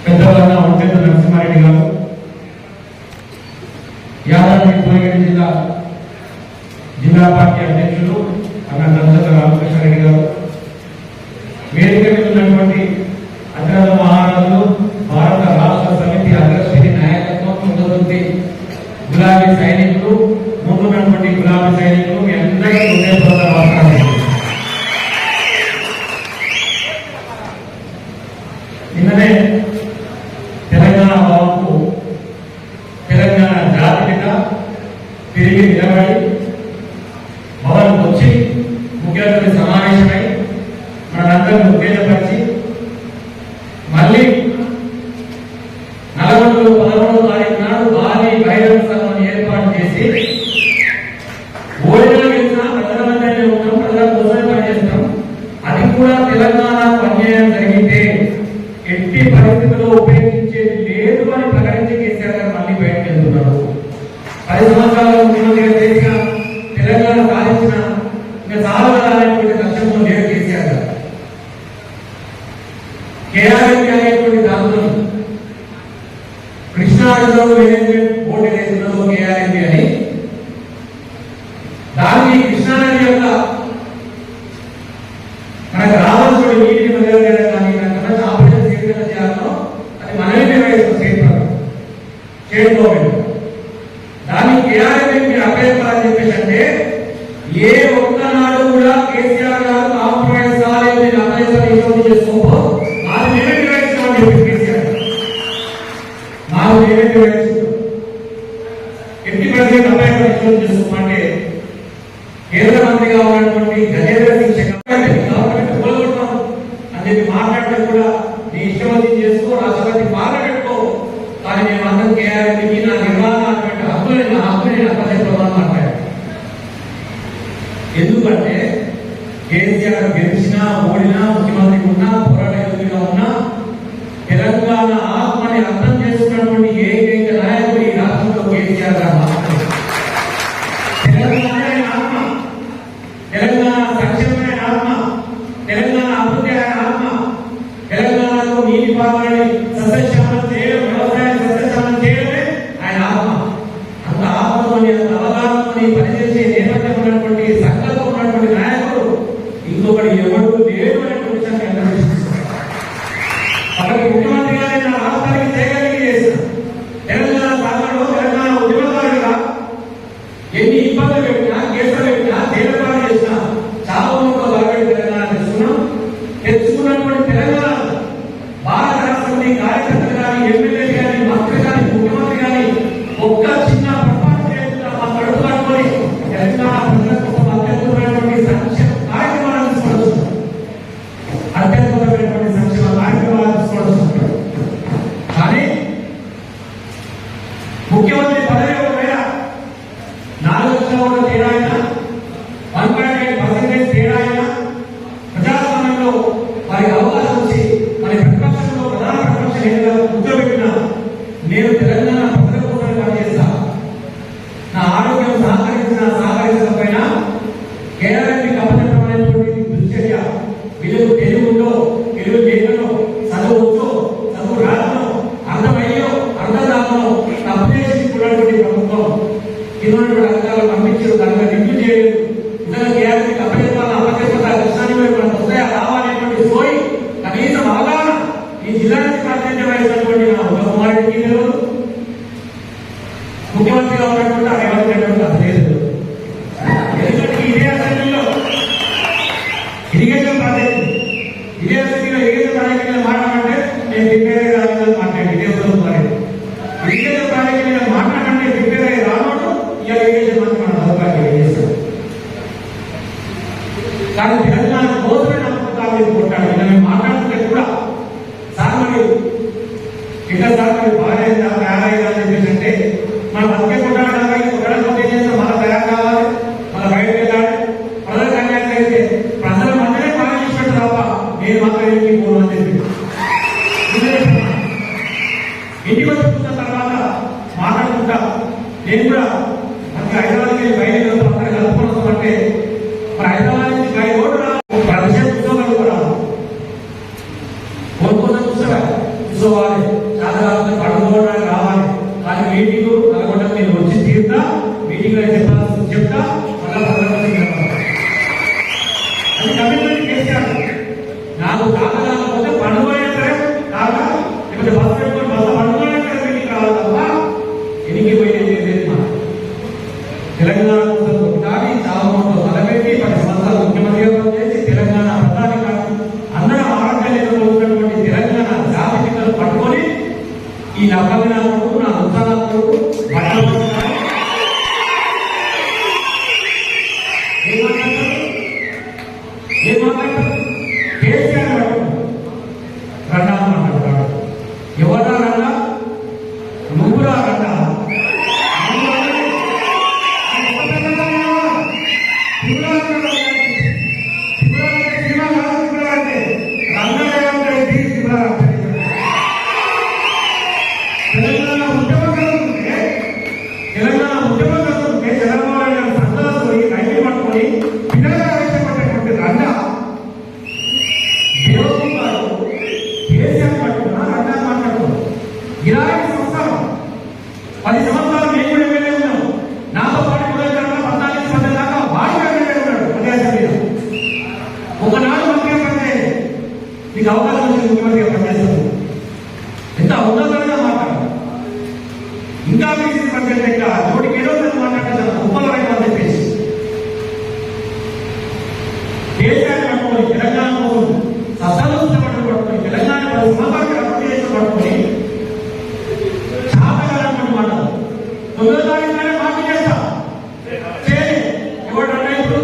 పెద్దవాళ్ళ ఉంటేత నరసింహారెడ్డి గారు, యాదాద్రి భువనగిరి జిల్లా పార్టీ అధ్యక్షులు అన్న దంసత రామకృష్ణారెడ్డి గారు, వేదిక మీద ఉన్నటువంటి అగ్రద మహారాజులు, భారత రాష్ట్ర సమితి అగ్రశ్రేణి నాయకత్వం, ముందుంది గులాబీ సైనికులు, ముందున్నటువంటి గులాబీ సైనికులు, మీ అందరికీ హృదయపూర్వక నమస్కారాలు. నిన్ననే తెలంగాణ బాబుకు తెలంగాణ జాతిగా తిరిగి నిలబడి భవన్ వచ్చి ముఖ్యమంత్రి సమావేశమై మనందరినీ ఉత్తేజపరిచి మళ్ళీ 11వ తారీఖు నాడు భారీ బహిరంగ సభను ఏర్పాటు చేసి ఓడినా గెలిచినా ప్రజల మధ్యనే ఉంటాం, ప్రజల కోసమే పనిచేస్తాం, అది కూడా తెలంగాణకు అన్యాయం జరిగితే ఎట్టి పరిస్థితుల్లో ఉపయోగించేది లేదు అని ప్రకటించి కేసీఆర్ గారు మళ్ళీ బయటకు వెళ్తున్నారు. 10 సంవత్సరాలు ముఖ్యమంత్రిగా చేసిన తెలంగాణ సాధించిన ఇంకా సాధనటువంటి లక్ష్యంలో లేరు కేసీఆర్ గారు. కేఆర్ఎంపీ అనేటువంటి దాంట్లో కృష్ణా రిజర్వ్ మేనేజ్మెంట్ బోర్డు వేస్తున్నదో కేఆర్ఎంపీ అని, దాన్ని కృష్ణానది యొక్క మనకు రావాల్సిన నీటిని వదిలేయడం కానీ దానికి ఆపరేషన్ ఏ విధంగా చేయాలో అది మనమే నిర్వహిస్తాం. స్టేట్ గవర్నమెంట్ దాన్ని కేఆర్ఎంపీ మీరు అభ్యర్థాలని చెప్పేసి అంటే ఏ ఒక్కనాడు కూడా కేసీఆర్ గారు కాంప్రమైజ్ కాలేదు, అభ్యర్థాలు చేసుకోపో మాది మేమే నిర్వహిస్తామని చెప్పి కేసీఆర్ మాది మేమే నిర్వహిస్తున్నాం. ఎట్టి ప్రజలకు అభ్యర్థాలు చేసుకోమంటే కేంద్ర మంత్రిగా ఉన్నటువంటి గజేంద్ర సింగ్ గవర్నమెంట్ కూలగొడతాం అని చెప్పి మాట్లాడటం కూడా నీ ఇష్టమతి చేసుకో, రాష్ట్రపతి బాగా పెట్టుకో, కానీ మేము అందరం కేఆర్ఎంపీకి నా నిర్వహణ అటువంటి హక్కుని అప్పచెప్పమని మాట్లాడారు. ఎందుకంటే కేసీఆర్ గెలిచినా ఓడినా ముఖ్యమంత్రి ఉన్నా పోరాట యోధుడిగా ఉన్నా
నీటి పాత్రని సస్యశ్యామలం చేయడం, వ్యవసాయాన్ని సస్యశ్యామలం చేయడమే ఆయన ఆత్మ. అంత ఆత్మతోని, అంత అవగాహనతోని పనిచేసే నేపథ్యం ఉన్నటువంటి సంకల్పం ఉన్నటువంటి నాయకుడు ఇంకొకటి ఎవరు లేడు అనేటువంటి విషయాన్ని అందరిస్తారు. అక్కడికి ముఖ్యమంత్రిగానే నా రాష్ట్రానికి చేయగలిగి చేసిన తెలంగాణ సాధనలో తెలంగాణ ఉద్యమకారుడిగా ఎన్ని ఇబ్బందులు పెట్టినా, కేసులు పెట్టినా, తేలిపాటు చేసినా చావుతో బలపడి తెలంగాణ తెచ్చుకున్నటువంటి తెలంగాణ భారత రాష్ట్రంలోని కార్యకర్తలు కానీ, ఎమ్మెల్యేలు కానీ, మంత్రి కానీ, ముఖ్యమంత్రి కానీ ఒక్క చిన్న పొరపాటు చేయకుండా మా కడుపు కట్టుకొని తెలంగాణ ప్రజల కోసం అత్యద్భుతమైనటువంటి సంక్షేమ కార్యక్రమాలను తీసుకొస్తున్నారు. అత్యద్భుతమైనటువంటి సంక్షేమ కార్యక్రమాలను తీసుకొస్తున్నారు. కానీ ముఖ్యమంత్రి పదవి ఒకవేళ 4 లక్షల ఓట్ల తేడా అయినా, 1.8% తేడా అయినా ప్రజాస్వామ్యంలో వారికి అవకాశం వచ్చి మన ప్రతిపక్షంలో ప్రధాన ప్రతిపక్ష నేతగా కూర్చోబెట్టిన నేను తెలంగాణ ప్రజల కోసం పనిచేస్తా. నా ఆరోగ్యం సహకరించకపోయినా కేరళకి అప్పచెప్పమైనటువంటి దుశ్చర్య వీళ్ళకు తెలుగులో, తెలుగు లేఖలో, చదువుతో, చదువు రాకనో, అర్థమయ్యో, అర్థం రాకనో తప్పు చేసి కూడినటువంటి ప్రభుత్వం ఇటువంటి అధికారులు పంపించారు. కనుక నిండు చేయలేదు. ఇతర కేరళకి అప్పచెప్పా కృష్ణాని వైపు వస్తాయా రావాలనేటువంటి సోయి కనీసం అవగాహన ఈ జిల్లా నుంచి ప్రాతినిధ్యం వహించినటువంటి నా కుమారుడికి లేదు. ముఖ్యమంత్రిగా ఉన్నటువంటి రేవంత్ రెడ్డి అది లేదు. ఎందుకంటే ఇదే అసెంబ్లీలో ఇరిగేషన్ ప్రాజెక్టు, ఇదే అసెంబ్లీలో ఇరిగేషన్ ప్రాజెక్టు మీద మాట్లాడంటే నేను ప్రిపేర్ అయ్యి రావాలని మాట్లాడి ఇదే ఉద్యోగం ఇరిగేషన్ ప్రాజెక్టు మీద మాట్లాడంటే ప్రిపేర్ అయ్యి రావడం ఇలా ఇరిగేషన్ మాట్లాడడం అవకాశం చేస్తాం. కానీ తెలంగాణ కోసమే నమ్మకాలు కొట్టాడు. ఇలా మేము మాట్లాడుతుంటే కూడా సార్ మరి ఇట్లా సార్ మరి బాగా తయారైందా అని చెప్పేసి అంటే మన బతికే కొట్టాలి, కొట్టడం ఏం చేస్తాం, మన తయారు కావాలి, మన బయటకు వెళ్ళాలి. ప్రజలకు అన్యాయం అయితే ప్రజల మధ్యనే బాగా చూసినట్టు తప్ప నేను మాత్రం ఇంటికి పోను అని చెప్పి ఇంటికి వచ్చుకున్న తర్వాత మాట్లాడుకుంటా నేను కూడా మనకి హైదరాబాద్కి బయటకు వెళ్తాం, అక్కడ కలుపుకొని వస్తామంటే మరి హైదరాబాద్ నుంచి 5 ఓట్లు ప్రతిశతం కూర్చోగలరు కూడా కోరుకోసం కూర్చోవాలి, చాలా పడుకోవడానికి రావాలి. కానీ మీటింగ్ నల్గొండ నేను వచ్చి తీరుతా, మీటింగ్ చెప్పాల్సి చెప్తా, మళ్ళీ అది కమిట్మెంట్ చేశాను. నాకు కాకపోతే పండుగైనా సరే కాక లేకపోతే బస్సు పెట్టుకొని బస్సు పండుగైనా సరే మీటింగ్ కావాలి తప్ప ఎన్నిక పోయేది లేదు. తెలంగాణ కోసం కొట్టాలి, చావుతో తలపెట్టి 10 సంవత్సరాలు ముఖ్యమంత్రిగా పనిచేసి తెలంగాణ ప్రధాని కాదు అందరూ ఆరోగ్యాలు ఉన్నటువంటి తెలంగాణ జాతిపితలు పట్టుకొని ఈ నమ్మకం నా కొడుకు, నా ఉత్సాహ కొడుకు ఏమాట్లాడతారు కేసీఆర్ రండా మాట్లాడతాడు. ఎవరా రండా? నువ్వురా రండా? తెలంగాణ ఉద్యమకారులుంటే చంద్రబాబు నాయుడు సంతాలు రైలు పట్టుకొని పిల్లలుగా ఆవేశపడ్డటువంటి రండా దేవసం గారు కేసీఆర్ పట్టుకున్నా రండా మాట్లాడుతున్నారు. 20 సంవత్సరాలు 10 సంవత్సరాలు మేము కూడా ఎమ్మెల్యే ఉన్నాం. నాతో పాటు 14 మంది దాకా వాడు ఎమ్మెల్యే ఉన్నాడు. అదే అసెంబ్లీలో ఒకనాడు మంత్రిగా పనిచేయండి, మీకు అవకాశం వచ్చింది ముఖ్యమంత్రిగా పనిచేస్తారు. ఎంత ఉన్నతంగా మాట్లాడారు. ఇంకా బీసీ పనిచేస్తే ఇంకా నోటికి ఏదో మాట్లాడారు ఉప్పలు రైతు చెప్పేసి కేసీఆర్ పట్టుకొని తెలంగాణ కోసం ససలుపట్టు పట్టుకొని తెలంగాణ సంవత్సరానికి అభివృద్ధి చేసిన పట్టుకొని చాతగాలన్నటువంటి మాటలు 9వ తారీఖునే మాఫీ చేస్తా ఎవడన్నా ఇప్పుడు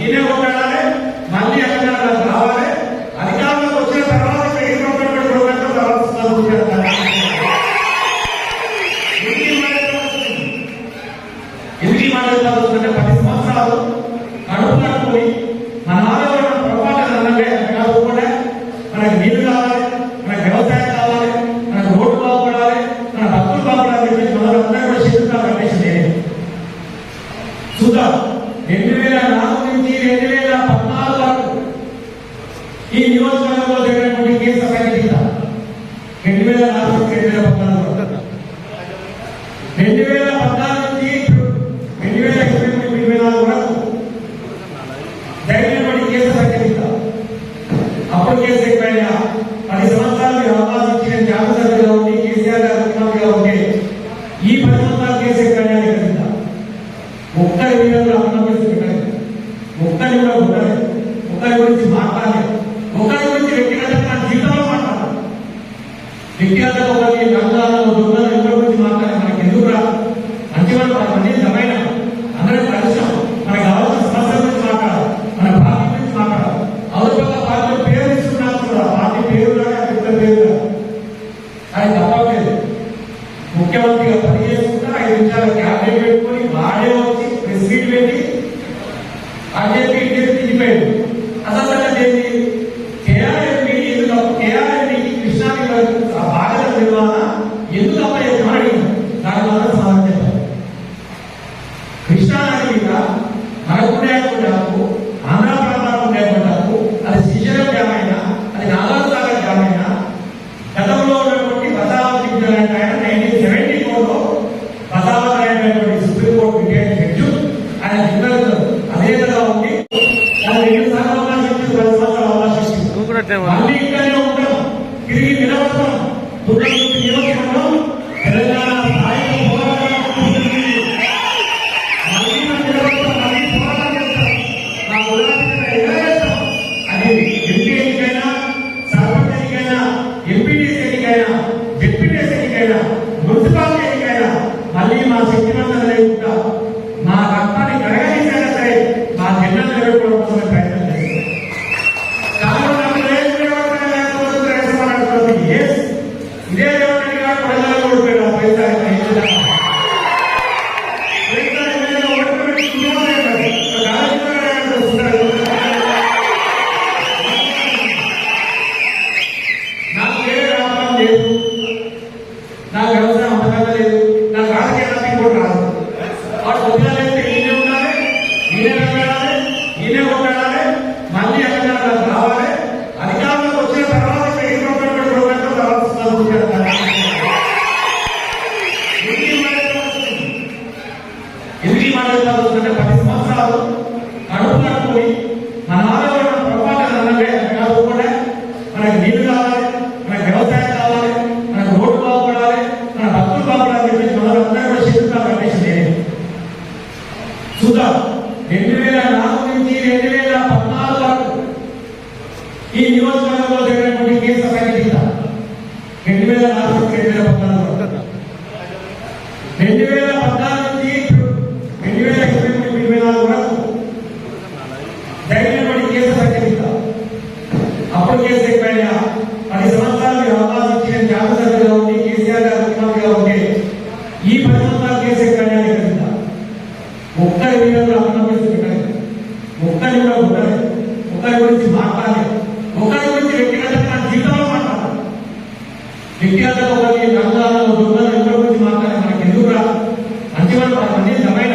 ఈయనే కొట్టాలి, మళ్ళీ ఎక్కడ రావాలి, అధికారంలోకి వచ్చిన తర్వాత ఎందుకు మాట్లాడుతుందంటే 10 సంవత్సరాలు కడుపు కట్టుకుని మన ఆరోగ్యం పొరపాటు కాకుండా మనకు నీళ్లు కావాలి, మనకు వ్యవసాయం కావాలి, మనకు రోడ్డు బాగుపడాలి, మన భక్తులు బాగుపడాలని చెప్పేసి మనందరూ కూడా శత్రుత్వాలు రమేసింది. చూద్దాం 2004 నుంచి 2014 వరకు ఈ నియోజకవర్గంలో జరిగినటువంటి కేసు సంఖ్య 2004 నుంచి 2014 వరకు 2014 నుంచి 2024 వరకు జరిగినటువంటి కేసు సంఖ్య అప్పుడు కేసు ఎక్కువైనా 10 సంవత్సరాలు అవకాశం ఇచ్చిన జాగ్రత్తగా ఉండి కేసీఆర్ గారు ముఖ్యమంత్రిగా ఉంటే ఈ 10 సంవత్సరాలు కేసు ఎక్కువైనా ఎక్కడ ఒక్కరి మీద అభినందిస్తూ పెట్టలేదు, ఒక్కరి కూడా ఉండలేదు, ఒకరి గురించి మాట్లాడలేదు, ఒకరి గురించి వ్యక్తిగతంగా జీవితంలో మాట్లాడాలి. వ్యక్తిగతంగా ఒకరి రంగాల్లో దొంగలు ఎవరి గురించి మాట్లాడాలి. మనకి ఎందుకు రాదు, మంచివాళ్ళు 10 మంది జమైన అందరూ కలిసాం, మనకు కావాల్సిన సమస్యల గురించి మాట్లాడాలి, మన పార్టీ గురించి మాట్లాడాలి. అవసరంగా పార్టీ పేరు ఇస్తున్నారు, పార్టీ పేరు పేరు అది తప్పలేదు. ముఖ్యమంత్రిగా పనిచేసుకుంటా 5 నిమిషాల క్యాబినెట్ పెట్టుకొని వాడే వచ్చి ప్రెస్ మీట్ పెట్టి ఆర్జేపీ తిరిగిపోయాడు. అసలు కేఆర్ఎంపీ ఎందుకు కేఆర్ఎంపీ కృష్ణాకి బాగా నిర్వహణ ఎందుకు అప్పాడు దాని వల్ల సమాధానం చెప్పారు. కృష్ణా నది మీద మనకుండే డ్యాము, ఆంధ్ర ప్రాంతాలకు ఉండే డ్యాము, అది శ్రీశైలం డ్యామ్ అయినా, అది నాగార్జున సాగర్ డ్యామ్ అయినా, గతంలో ఉన్నటువంటి ప్రజావతి 1974లో ప్రజావతి అయినటువంటి సుప్రీంకోర్టు జడ్జి ఆయన జిల్లాలో అదే విధంగా ఉంది. దాన్ని 2 సార్లు అవకాశం ఇచ్చి 10 సంవత్సరాలు అవకాశం ఇచ్చింది. మళ్ళీ ఇక్కడే ఉంటాం, తిరిగి నిలబడతాం. నియోజకవర్గం తెలంగాణ సాయుధ పోరాటం మళ్ళీ నిలబడతాం, మళ్ళీ పోరాటం చేస్తాం. నా ఉదాహరణ ఎగరేస్తాం. అది ఎంపీ ఎన్నికైనా, సర్పంచ్ ఎన్నికైనా, ఎంపీటీసీ ఎన్నికైనా, డిప్యూటీసీ ఎన్నికైనా, మున్సిపాలిటీ ఎన్నికైనా మళ్ళీ మా శక్తివంతం లేకుండా మా రక్తాన్ని కరగలిసైనా సరే మా జెండాను నిలబెట్టుకోవడం కోసం ప్రయత్నం చేస్తాం. ఇదే రేవంత్ గారు ప్రజలకు ఓడిపోయారు. నాకు వేరే వ్యాపారం లేదు, నాకు వ్యవసాయం అంతకన్నా లేదు, నాకు రాజకీయ నష్టం కూడా రాదు. వాడు పొద్దునైతే ఈయనే ఉండాలి, ఈయనే వెళ్ళాలి, ఈయనే కొట్టాలి, మళ్ళీ ఎక్కడ రావాలి, అధికారంలోకి వచ్చిన తర్వాత ఎందుకు మాట్లాడుతుందంటే 10 సంవత్సరాలు కడుపు కట్టుకుని మన ఆరోగ్యం పొరపాటు కాకుండా మనకు నీళ్లు కావాలి, మనకు వ్యవసాయం కావాలి, మనకు రోడ్డు బాగుపడాలి, మన భక్తులు బాగుపడాలని చెప్పేసి మనందరూ కూడా శత్రుత్వాలు రమేసింది. చూద్దాం 2004 నుంచి 2014 వరకు ఈ నియోజకవర్గంలో జరిగినటువంటి కేసు సంఖ్య 2004 నుంచి 2014 వరకు 2014 నుంచి 2024 వరకు జరిగినటువంటి కేసు సంఖ్య అప్పుడు కేసు ఎక్కువైనా 10 సంవత్సరాలు అవకాశం ఇచ్చిన జాగ్రత్తగా ఉండి కేసీఆర్ గారు ముఖ్యమంత్రిగా ఉంటే ఈ 10 సంవత్సరాలు కేసు ఎక్కువైనా ఎక్కడ ఒక్కరి మీద అభినందిస్తూ పెట్టలేదు, ఒక్కరి కూడా ఉండలేదు, ఒకరి గురించి మాట్లాడలేదు, ఒకరి గురించి వ్యక్తిగతంగా జీవితంలో మాట్లాడాలి. వ్యక్తిగతంగా ఒకరి రంగాల్లో దొంగలు ఎవరి గురించి మాట్లాడాలి. మనకి ఎందుకు రాదు, మంచివాళ్ళు 10 మంది జమైన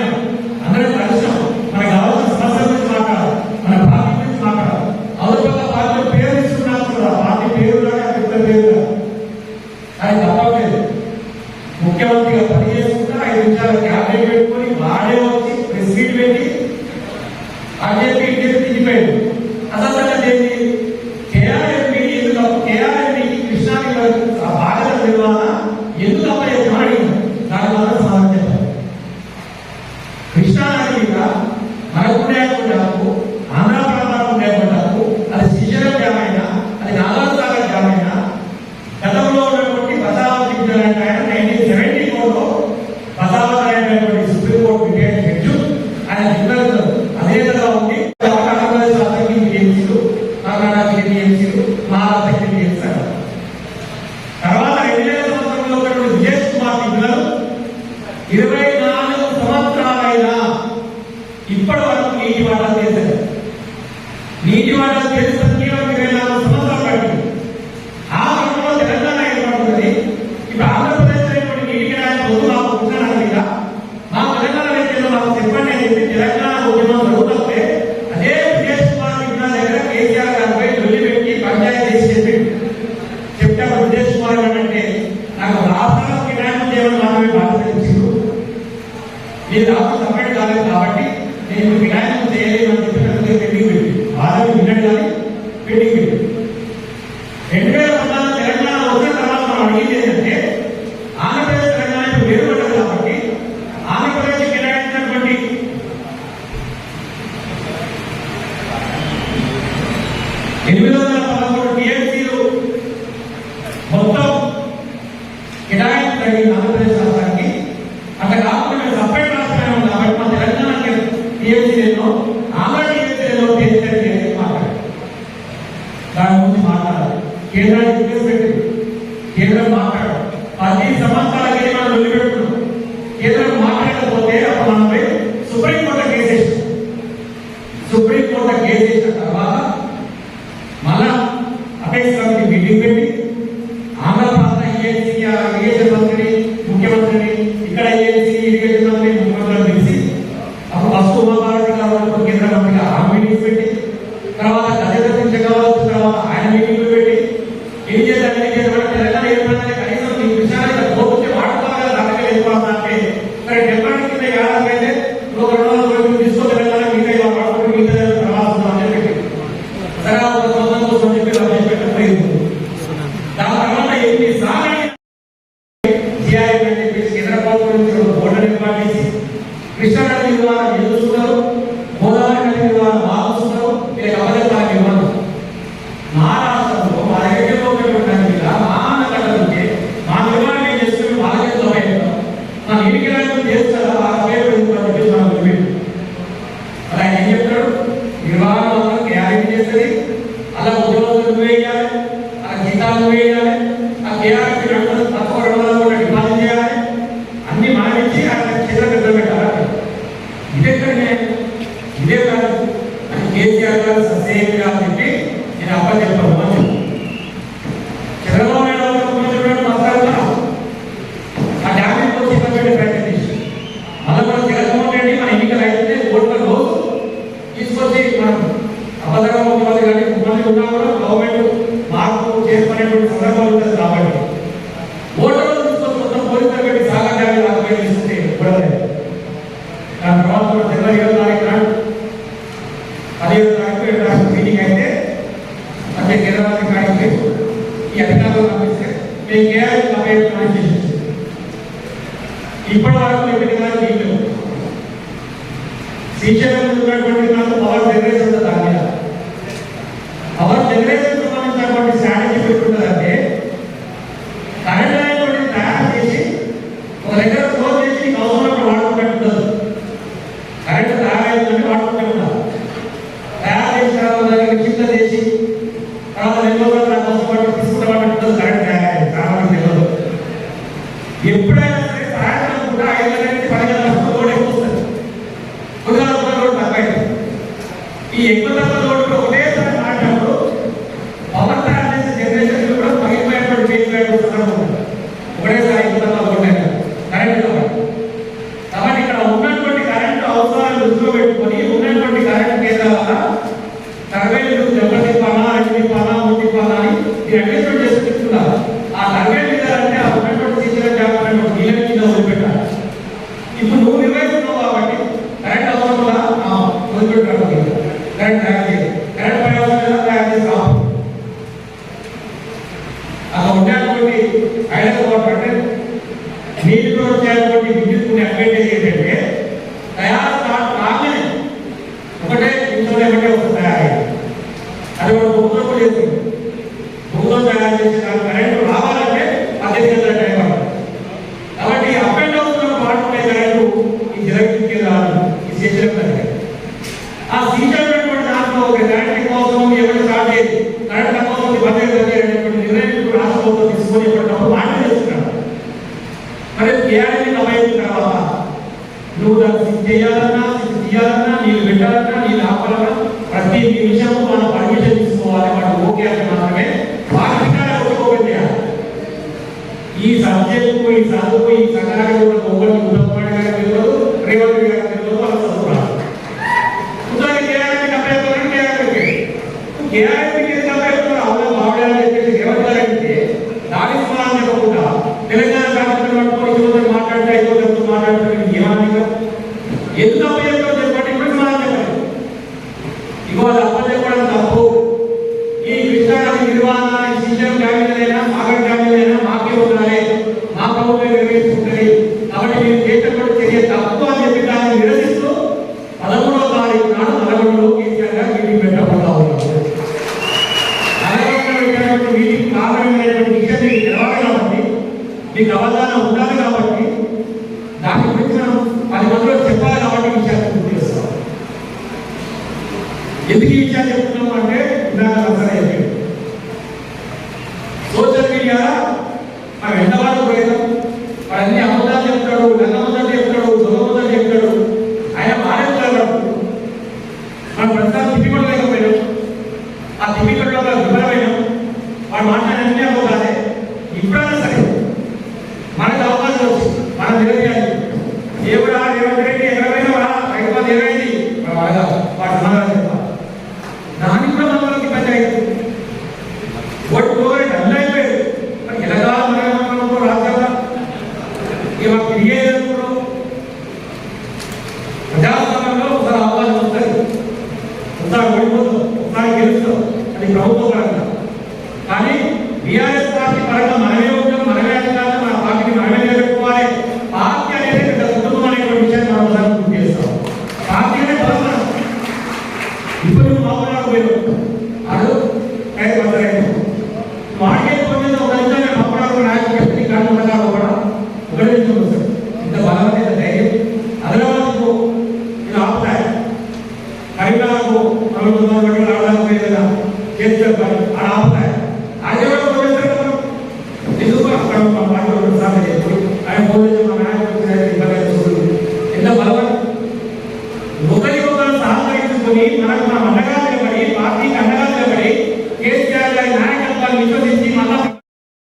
అందరూ కలిసాం, మనకు కావాల్సిన సమస్యల గురించి మాట్లాడాలి, మన పార్టీ గురించి మాట్లాడాలి. అవసరంగా పార్టీ పేరు ఇస్తున్నారు, పార్టీ పేరు పేరు అది తప్పలేదు. ముఖ్యమంత్రిగా పనిచేసుకుంటా 5 నిమిషాల క్యాబినెట్ పెట్టుకొని వాడే వచ్చి ప్రెస్ మీట్ పెట్టి ఆర్జేపీ తిరిగిపోయాడు. అసలు కేఆర్ఎంపీ ఎందుకు కేఆర్ఎంపీ కృష్ణాకి బాగా నిర్వహణ ఎందుకు అప్పాడు దాని వల్ల సమాధానం చెప్పారు. కృష్ణా నది మీద మనకుండే డ్యాము, ఆంధ్ర ప్రాంతాలకు ఉండే డ్యాము, అది శ్రీశైలం డ్యామ్ అయినా, అది నాగార్జున సాగర్ డ్యామ్ అయినా, గతంలో ఉన్నటువంటి ప్రజావతి 1974లో ప్రజావతి అయినటువంటి సుప్రీంకోర్టు జడ్జి ఆయన జిల్లాలో అదే విధంగా ఉంది. వాటర్ చేశారు. నీటి వాటర్ చేసి కేవలం 24 సంవత్సరాలు పట్టింది. ఆ క్రమంలో తెలంగాణ ఏర్పడుతుంది. ఇప్పుడు ఆంధ్రప్రదేశ్ అనేటువంటి నీటికి రాయని వద్దు మాకు ఉంటున్నారు కదా, మా తెలంగాణ రైతులు మాకు చెప్పండి అని చెప్పి తెలంగాణ ఉద్యమం జరుగుతుంటే అదే విదేశ్ కుమార్ దగ్గర కేసీఆర్ గారిపై డొల్లి పెట్టి పంచాయతీ చేసి చెప్తే విదేశ్ కుమార్ అంటే నాకు రాష్ట్రాలకు న్యాయం చేయడం మాత్రమే బాధ్యత ఇచ్చిండు, మీరు రాష్ట్రం సపరేట్ కాలేదు కాబట్టి నేను వినాయకం చేయలేదు అని చెప్పి పెండింగ్ పెట్టి బాధలు విన్నాడు కానీ పెండింగ్ పెట్టి 2014 తెలంగాణ వచ్చిన తర్వాత మనం అడిగింది ఏంటంటే ఆంధ్రప్రదేశ్ తెలంగాణ ఇప్పుడు వేరుపడ్డది కాబట్టి ఆంధ్రప్రదేశ్ కేటాయించినటువంటి 813 టీఎంసీలు మొత్తం కేటాయించండి ఆంధ్రప్రదేశ్ రాష్ట్రానికి. అట్లా కాకుండా సపరేట్ రాష్ట్రమే ఉంది కాబట్టి మా తెలంగాణ టీఎంసీలో ఆంధ్ర టీఎంసీలో తేల్చండి మాట్లాడారు. దాని గురించి మాట్లాడాలి. కేంద్రానికి రిక్వెస్ట్ పెట్టింది, కేంద్రం మాట్లాడాలి. 10 సంవత్సరాలకి మనం వదిలిపెట్టుకున్నాం. కేంద్రం మాట్లాడకపోతే అప్పుడు మనపై సుప్రీంకోర్టు కేసేసాం. సుప్రీంకోర్టు కేసేసిన తర్వాత మళ్ళా అపెక్స్ కమిటీ మీటింగ్ పెట్టి ఆంధ్ర ప్రాంత ఇరిగేషన్ మంత్రిని ముఖ్యమంత్రిని ఇక్కడ ఇరిగేషన్ మంత్రి ముఖ్యమంత్రిని పిలిచి అప్పుడు ఫస్ట్ ఉమాభారతి గారు కేంద్ర మంత్రిగా ఆ మీటింగ్స్ పెట్టి తర్వాత గజేంద్ర సింగ్ షెకావత్ తర్వాత ఆయన మీటింగ్లు పెట్టి ఏం చేద్దాం తెలంగాణ ఏర్పడిందని కనీసం ఈ విషయాన్ని కోర్టుకి వాడుకోవాలి కదా, దగ్గర వెళ్ళిపోతా అంటే సరే డెబ్బై కింద ఏడాదికైతే 200 రోజులు తీసుకో తెలంగాణ మిగతా ఇవాళ వాడుకుంటూ మిగతా ప్రవాసం అని చెప్పి సరే సంవత్సరం కోసం చెప్పి రమేష్ పెట్టలేదు. దాని తర్వాత ఎన్నిసార్లు జిఐఎం అని చెప్పేసి కేంద్ర ప్రభుత్వం నుంచి బోర్డు ఏర్పాటు చేసి కృష్ణా నది ద్వారా నీళ్లు చూస్తారు, గోదావరి నది ద్వారా వాగు చూస్తారు, వీళ్ళకి అబద్ధాలు ఇవ్వరు. మహారాష్ట్రలో మా దగ్గర ఉన్నటువంటి మహానగరంటే మా నిర్మాణం చేసుకుని మా దగ్గర మా నీటికి రాయడం చేస్తారా ఆ పేరు చెప్పేసి మనం అలా ఏం చెప్తాడు, నిర్వహణ మాత్రం క్యారీ చేస్తుంది, అలా ఉద్యోగులు వేయాలి, ఆ జీతాలు వేయాలి, ఆ కేఆర్పీ తక్కువ 200 డిపాజిట్ చేయాలి, అన్ని మానించి అక్కడ చిత్ర పెద్ద పెట్టాలి. ఇదే కాదు అని కేసీఆర్ గారు ససేమిగా చెప్పి నేను అప్పచెప్పాను అని చంద్రబాబు నాయుడు గారు ముఖ్యమంత్రి మాట్లాడుతున్నా ఆ డ్యామేజ్ వచ్చి ఇబ్బంది ప్రయత్నం చేసి మళ్ళీ కూడా జగన్మోహన్ రెడ్డి మన ఎన్నికలు అయితే ఓట్ల రోజు తీసుకొచ్చి మనం అబద్ధంగా ముఖ్యమంత్రి కానీ ముఖ్యమంత్రి ఉన్నా కూడా గవర్నమెంట్ మార్పు చేసుకునేటువంటి సందర్భాలు ఉంటుంది కాబట్టి ఓటర్లు తీసుకొచ్చి మొత్తం పోలీసులు పెట్టి సాగర్ డ్యామేజ్ ఆక్యుపై చేస్తుంటే కూడా దాని తర్వాత జనవరి 24 నాడు 15 తారీఖు మీటింగ్ అయితే అంటే కేంద్రవాది కాడికి ఈ అధికారులు పంపిస్తే మేము కేఆర్ఎస్ 45 చేసి ఇప్పటి వరకు ఎన్నికల నీళ్ళు శ్రీశైలం ఉన్నటువంటి నాకు పవర్ జనరేషన్ ఉంటుంది. దాని మీద పవర్ జనరేషన్ సంబంధించినటువంటి స్ట్రాటజీ పెట్టుకుంటుందంటే కరెంట్ లైన్ తయారు చేసి ఒక దగ్గర స్టోర్ చేసి అవసరం వాడుకుంటుంటుంది. కరెంట్ తయారైందని వాడుకుంటూ ఉంటారు. తయారు చేసిన తర్వాత కింద చేసి తర్వాత 2 రోజులు నాకు అవసరం తీసుకుంటామంటే కరెంట్ తయారైంది. చాలా తెలియదు. ఎప్పుడైనా సరే సాయంత్రం కూడా 5 గంటల నుంచి 10 గంటల వరకు లోడ్ ఎక్కువ వస్తుంది, కొద్దిగా లోడ్ తక్కువ. ఈ ఎక్కువ తక్కువ లోడ్ ఒకటేసారి మాట్లాడినప్పుడు పవర్ తయారు చేసే జనరేషన్ కూడా పగిలిపోయినటువంటి ఒకటేసారి ఎక్కువ తక్కువ లోడ్ కరెంట్ కాబట్టి ఇక్కడ ఉన్నటువంటి కరెంటు అవసరాలు దృష్టిలో పెట్టుకొని ఉన్నటువంటి కరెంటు కేంద్రాల సర్వేలు దెబ్బతిప్పాలా 2 తిప్పాలా 3 తిప్పాలా అని మీరు అడ్జస్ట్మెంట్ చేసి చెప్తున్నారు. ఆ సర్వే మీద అంటే ఆ ఉన్నటువంటి సీసీల జాగ్రత్త నీళ్ళ కింద వదిలిపెట్టాలి. ఇప్పుడు నువ్వు నిర్వహిస్తున్నావు కాబట్టి కరెంట్ అవసరం కూడా వదిలిపెట్టాలి. కరెంట్ తయారు చేయాలి, కరెంట్ ప్రయోజనం తయారు చేసి కావు అక్కడ ఉండేటువంటి ఐడల్ వాటర్ అంటే నీటిలో వచ్చేటువంటి విద్యుత్ అడ్వాంటేజ్ ఏంటంటే తయారు కాగానే ఒకటే నిమిషంలో ఒకటే వస్తుంది తయారయ్యింది. అది మనం బొగ్గులో కూడా చేస్తుంది. బొగ్గులో తయారు చేసి దాని కరెంటు రావాలంటే 15 గంటల టైం పడుతుంది. కాబట్టి అప్ అండ్ డౌన్ వాడుకునే కరెంటు ఈ జలవిద్యుత్కి రాదు, ఈ సీజన్ ఆ సీజన్ దాంట్లో ఒక కరెంట్ కోసం ఎవరు స్టార్ట్ చేసి కరెంట్ తక్కువ భద్రత అనేటువంటి నిర్ణయం రాష్ట్ర ప్రభుత్వం తీసుకొని ఎప్పటికప్పుడు మాట చేస్తున్నాడు. మరి కేఆర్ఎస్ అమలైన తర్వాత నువ్వు దాన్ని చేయాలన్నా తీయాలన్నా నీళ్ళు పెట్టాలన్నా నీళ్ళు ఆపాలన్నా చదువు ఈ సంఘానికి ఒకటి ఉత్తమమైన గారికి తెలియదు, రేవంత్ రెడ్డి గారికి తెలియదు, వాళ్ళ చదువు రాదు. ఉదాహరణ కేఆర్ఎంకి అప్లై అవుతారని కేఆర్ఎంకి అప్లై అవుతారు అవునా బాగుండాలని చెప్పేసి రేవంత్ గారు అంటే దాని సమానం చెప్పకుండా తెలంగాణ రాష్ట్రంలో పట్టుకొని యువతను మాట్లాడితే యువతతో మాట్లాడుతున్న ఏమన్నా ఎందుకు అప్లై అవుతారో చెప్పండి, ఇప్పుడు సమానం చెప్పండి. ఇవాళ అప్లై చెప్పడం తప్పు. ఈ కృష్ణానది నిర్వహణ శ్రీశైలం డ్యామేజ్లైనా సాగర్ డ్యామేజ్లైనా మాకే ఉండాలి, మా ప్రభుత్వం నిర్వహిస్తుంటుంది కాబట్టి మీరు చేసినటువంటి చర్య తప్పు అని చెప్పి దాన్ని నిరసిస్తూ 13వ తారీఖు నాడు నల్గొండలో కేసీఆర్ గారు మీటింగ్ పెట్టబోతా ఉన్నారు. నల్గొండలో పెట్టినటువంటి మీటింగ్ కారణమైనటువంటి విషయం మీకు తెలవాలి కాబట్టి, మీకు అవగాహన ఉండాలి కాబట్టి, దాని గురించి మనం 10 మందిలో చెప్పాలి కాబట్టి విషయాన్ని గుర్తు చేస్తాం. ఎందుకు ఈ విషయాలు చెప్తున్నాము అంటే సోషల్ మీడియాలో మనం ఎంతవాళ్ళు పోయినాం, వాడు అన్ని అబద్ధాలు చెప్తాడు, గంగబద్ధాలు చెప్తాడు, దొంగబద్ధాలు చెప్తాడు, ఆయన మారేస్తాడు. మనం ప్రస్తుతం తిప్పికొండ లేకపోయినాం, ఆ తిప్పికొండలో విఫలమైనాం, వాడు మాట్లాడే అబద్ధాలే. ఇప్పుడైనా సరే మనకు అవకాశం వచ్చింది, మనం నిలదీయాలి. దేవుడా రేవంత్ రెడ్డి ఎక్కడైనా హైదరాబాద్ ఏమైంది వాడు సమాధానం చెప్పాలి. దానికి కూడా మనకి ఇబ్బంది అయింది. ఓటు పోగొట్టి అన్నీ అయిపోయాడు. మరి ఎలాగా మనం రాజ్యాంగ ఇవాళ తిరిగేటప్పుడు ప్రజాస్వామ్యంలో ఒకసారి అవకాశం వస్తుంది, ఒకసారి ఓడిపోతాం, ఒకసారి గెలుస్తాం, అది ప్రభుత్వ పరంగా. కానీ బీఆర్ఎస్ పార్టీ పరంగా మనమే ఉంటాం, మనమే అధికారులు, మన పార్టీని మనమే నిలబెట్టుకోవాలి. పార్టీ అనేది పెద్ద కుటుంబం అనేటువంటి విషయాన్ని మనం ఒకసారి గుర్తు చేస్తాం. పార్టీ అనేది బలపడం. ఇప్పుడు నువ్వు మామూలుగా పోయావు అడు మార్కెట్ పొందిన ఒక నిమిషం మామూలు నాయకులు చెప్పి కాదు కూడా ఒకటి నిమిషం వస్తుంది. ఇంత బలమైన ధైర్యం అదనవాళ్ళకు ఇది ఆపుతాయి. కరీంనగర్కు 400 గంటలు ఆడడానికి ఏదైనా చేస్తారు ఆడ ఆపుతాయి. అదే కూడా పోలీసులు ఎందుకు అక్కడ మాట్లాడుతున్న సార్ చెప్పి ఆయన పోలీసులు మా నాయకులు ఎంత బలమైన ఒకరికొకరు సహకరించుకొని మనకు